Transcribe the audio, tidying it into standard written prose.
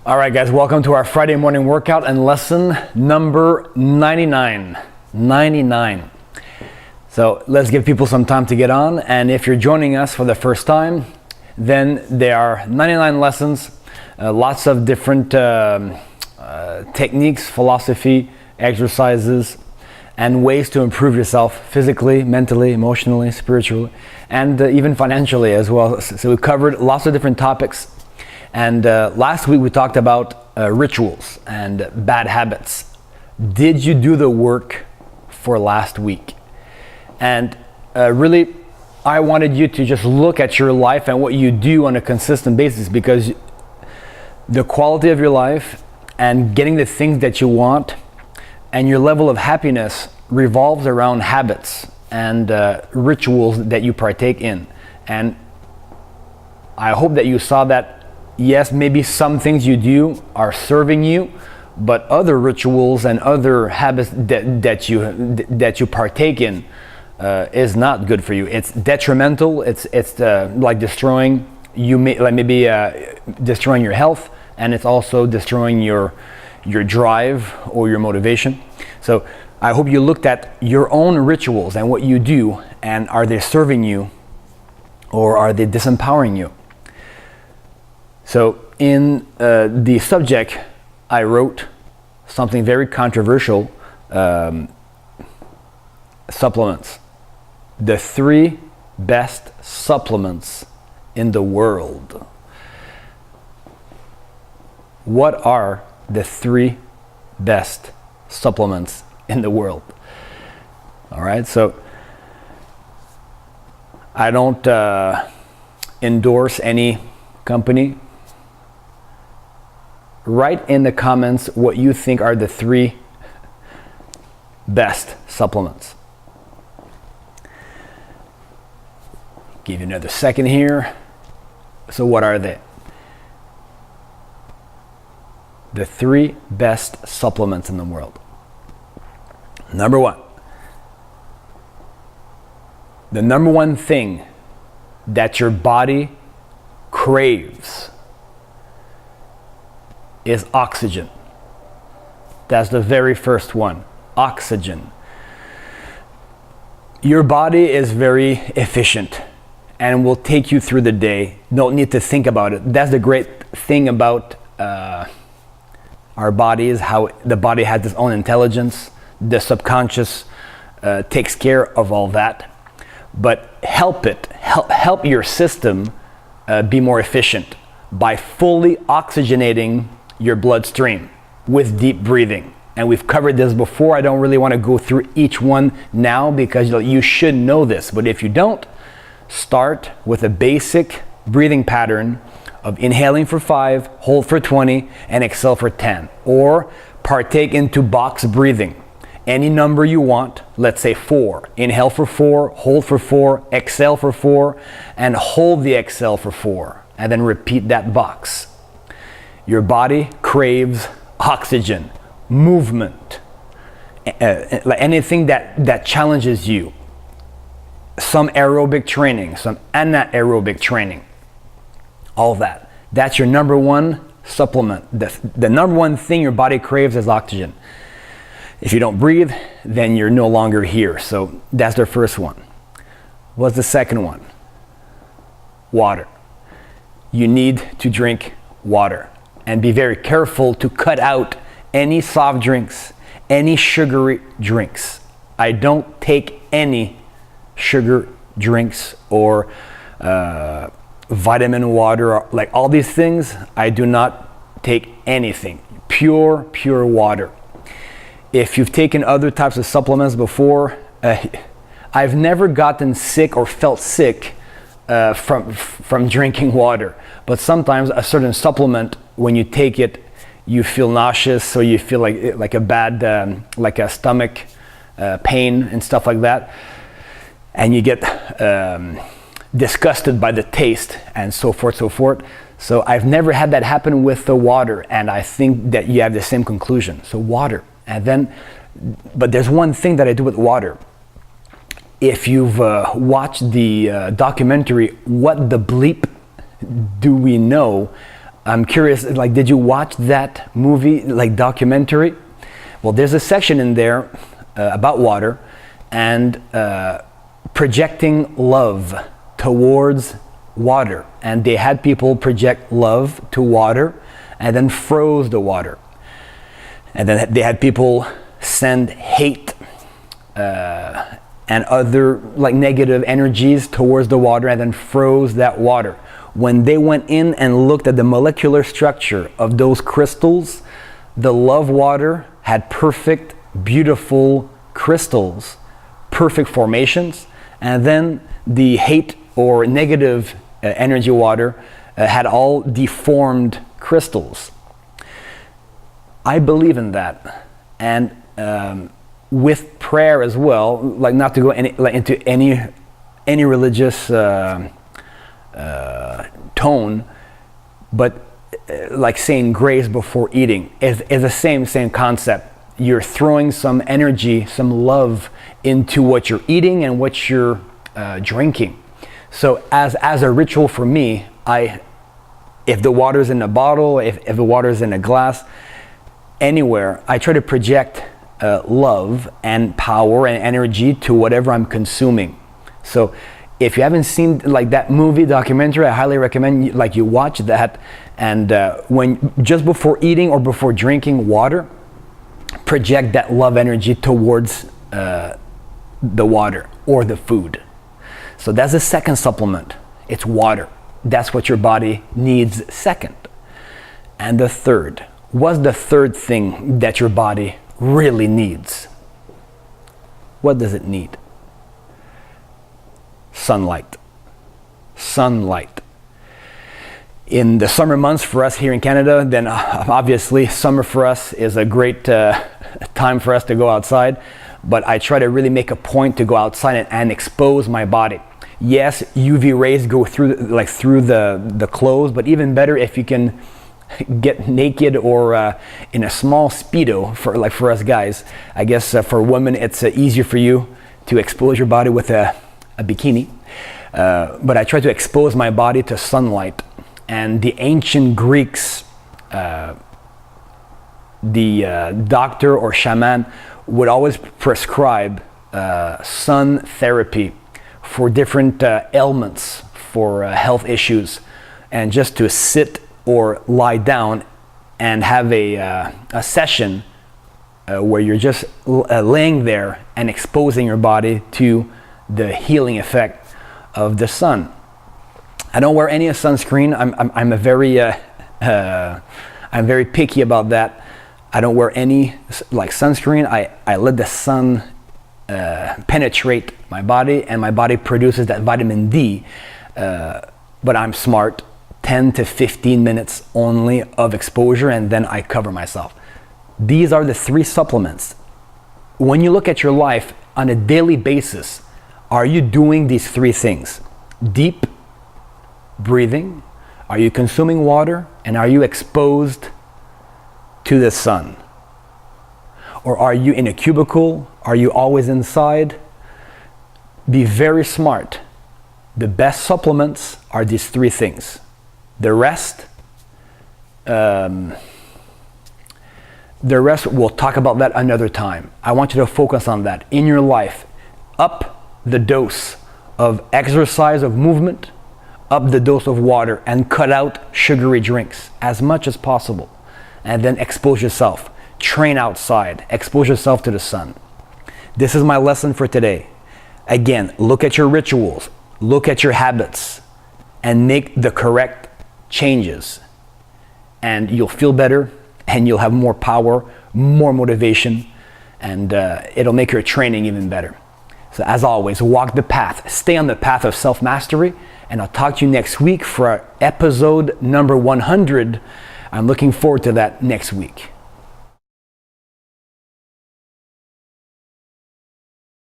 All right, guys, welcome to our Friday morning workout and lesson number 99. 99. So let's give people some time to get on. And if you're joining us for the first time, then there are 99 lessons, lots of different techniques, philosophy, exercises, and ways to improve yourself physically, mentally, emotionally, spiritually, and even financially as well. So we covered lots of different topics. And last week we talked about rituals and bad habits. Did you do the work for last week? And really, I wanted you to just look at your life and what you do on a consistent basis, because the quality of your life and getting the things that you want and your level of happiness revolves around habits and rituals that you partake in. And I hope that you saw that. Yes, maybe some things you do are serving you, but other rituals and other habits that you partake in is not good for you. It's detrimental. It's like destroying you, maybe destroying your health, and it's also destroying your drive or your motivation. So I hope you looked at your own rituals and what you do, and are they serving you or are they disempowering you? So in the subject, I wrote something very controversial, supplements. The 3 best supplements in the world. What are the 3 best supplements in the world? All right, so I don't endorse any company. Write in the comments what you think are the 3 best supplements. Give you another second here. So what are they? The 3 best supplements in the world. Number 1. The number one thing that your body craves is oxygen. That's the very first one, oxygen. Your body is very efficient and will take you through the day. Don't need to think about it. That's the great thing about our body, is how the body has its own intelligence. The subconscious takes care of all that. But help your system be more efficient by fully oxygenating your bloodstream with deep breathing. And we've covered this before. I don't really want to go through each one now, because you should know this. But if you don't, start with a basic breathing pattern of inhaling for 5, hold for 20, and exhale for 10. Or partake into box breathing. Any number you want, let's say 4. Inhale for 4, hold for 4, exhale for 4, and hold the exhale for 4. And then repeat that box. Your body craves oxygen, movement, anything that challenges you. Some aerobic training, some anaerobic training, all that. That's your number one supplement. The number one thing your body craves is oxygen. If you don't breathe, then you're no longer here. So that's the first one. What's the second one? Water. You need to drink water. And be very careful to cut out any soft drinks, any sugary drinks. I don't take any sugar drinks or vitamin water, or like all these things. I do not take anything. Pure water. If you've taken other types of supplements before, I've never gotten sick or felt sick from drinking water. But sometimes a certain supplement, when you take it, you feel nauseous, so you feel like a bad, like a stomach pain and stuff like that, and you get disgusted by the taste and so forth. So I've never had that happen with the water, and I think that you have the same conclusion. So water, and then, but there's one thing that I do with water. If you've watched the documentary, What the Bleep Do We Know? I'm curious, like, did you watch that movie, like documentary? Well, there's a section in there about water and projecting love towards water. And they had people project love to water and then froze the water. And then they had people send hate and other like negative energies towards the water and then froze that water. When they went in and looked at the molecular structure of those crystals, the love water had perfect, beautiful crystals, perfect formations, and then the hate or negative energy water had all deformed crystals. I believe in that, and with prayer as well, like not to go into any religious tone, but like saying grace before eating is the same concept. You're throwing some energy, some love into what you're eating and what you're drinking. So as a ritual for me, if the water's in a bottle, if the water's in a glass, anywhere, I try to project love and power and energy to whatever I'm consuming. So if you haven't seen like that movie documentary, I highly recommend you watch that. And when just before eating or before drinking water, project that love energy towards the water or the food. So that's the second supplement. It's water. That's what your body needs second. And the third, what's the third thing that your body really needs? What does it need? Sunlight. Sunlight. In the summer months for us here in Canada, then obviously summer for us is a great time for us to go outside, but I try to really make a point to go outside and expose my body. Yes, UV rays go through the clothes, but even better if you can get naked or in a small Speedo for us guys. I guess for women it's easier for you to expose your body with a bikini, but I try to expose my body to sunlight. And the ancient Greeks, the doctor or shaman would always prescribe sun therapy for different ailments, for health issues, and just to sit or lie down and have a session where you're just laying there and exposing your body to the healing effect of the sun. I don't wear any sunscreen. I'm very picky about that. I don't wear any sunscreen. I let the sun penetrate my body, and my body produces that vitamin D. But I'm smart. 10 to 15 minutes only of exposure, and then I cover myself. These are the three supplements. When you look at your life on a daily basis, are you doing these three things? Deep breathing? Are you consuming water? And are you exposed to the sun? Or are you in a cubicle? Are you always inside? Be very smart. The best supplements are these three things. The rest, we'll talk about that another time. I want you to focus on that. In your life, up the dose of exercise, of movement, up the dose of water, and cut out sugary drinks as much as possible. And then expose yourself. Train outside. Expose yourself to the sun. This is my lesson for today. Again, look at your rituals. Look at your habits. And make the correct changes. And you'll feel better. And you'll have more power, more motivation. And it'll make your training even better. So as always, walk the path. Stay on the path of self-mastery. And I'll talk to you next week for episode number 100. I'm looking forward to that next week.